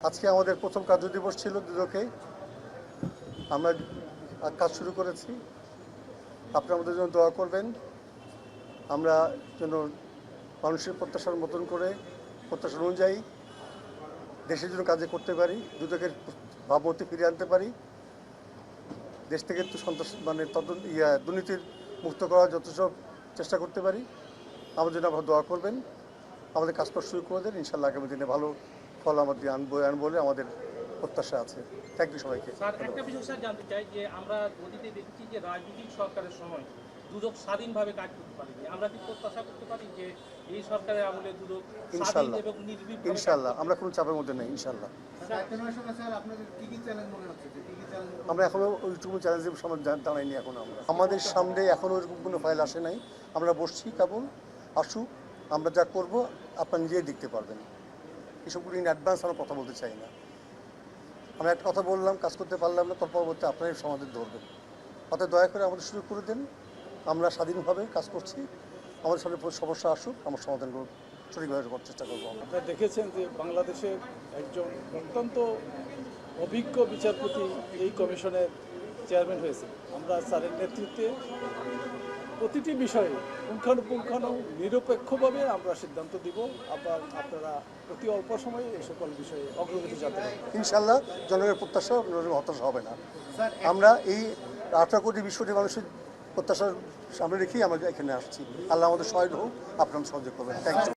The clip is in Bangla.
আজকে আমাদের প্রথম কার্যদিবস ছিল দুদকে। আমরা কাজ শুরু করেছি। আপনারা আমাদের জন্য দোয়া করবেন। আমরা যেন মানুষের প্রত্যাশার মতন করে প্রত্যাশা অনুযায়ী দেশের জন্য কাজে করতে পারি, দুদকের ভাবমূর্তি ফিরিয়ে আনতে পারি, দেশ থেকে একটু সন্ত্রাস দুর্নীতির মুক্ত করার যথেষ্ট চেষ্টা করতে পারি। আমাদের জন্য আপনারা দোয়া করবেন, আমাদের কাজ করা শুরু করে দেন। ইনশাআল্লাহ আগামী দিনে ভালো ফল আমাদের আনবো বলে আমাদের প্রত্যাশা আছে। থ্যাংক ইউ সবাইকে। স্যার, একটা বিষয় স্যার জানতে চাই যে আমরা অতীতে দেখেছি যে রাজনৈতিক সরকারের সময় দুদক স্বাধীনভাবে কাজ করতে পারেনি। আমরা কি প্রত্যাশা করতে পারি যে এই সরকারের আমলে দুদক স্বাধীন ইনশাআল্লাহ এবং নির্ভীক ইনশাআল্লাহ আমরা কোনো চাপের মধ্যে নেই। ইনশাআল্লাহ আমরা এখনো ওইটুকু চ্যালেঞ্জের সময় দাঁড়াইনি। এখনো আমাদের সামনে এখনো ওইরকম কোনো ফাইল আসে নাই। আমরা বসছি, কেবল আসুক, আমরা যা করব আপনারা নিজেই দেখতে পারবেন। এসবগুলো ইন অ্যাডভান্স আমরা কথা বলতে চাই না। আমরা একটা কথা বললাম, কাজ করতে পারলাম না, তার পরবর্তী আপনারাই সমাধান ধরবেন। অতএব দয়া করে আমাদের সুযোগ করে দেন। আমরা স্বাধীনভাবে কাজ করছি। আমাদের সামনে সমস্যা আসুক, আমরা সমাধান করব, সঠিকভাবে করার চেষ্টা করবো। আপনারা দেখেছেন যে বাংলাদেশের একজন অত্যন্ত অভিজ্ঞ বিচারপতি এই কমিশনের চেয়ারম্যান হয়েছে। আমরা স্যারের নেতৃত্বে প্রতিটি বিষয়ে পুঙ্খানুপুঙ্খানু নিরপেক্ষভাবে আমরা সিদ্ধান্ত দিব। আবার আপনারা অতি অল্প সময়ে এই সকল বিষয়ে অগ্রগতি জানতে পারবেন। ইনশাআল্লাহ জনগণের প্রত্যাশা হতাশা হবে না। আমরা এই 18 কোটি 20 কোটি মানুষের প্রত্যাশার সামনে রেখেই আমরা এখানে আসছি। আল্লাহ আমাদের সহায় হোক, আপনারা সহযোগ করবেন। Thank you.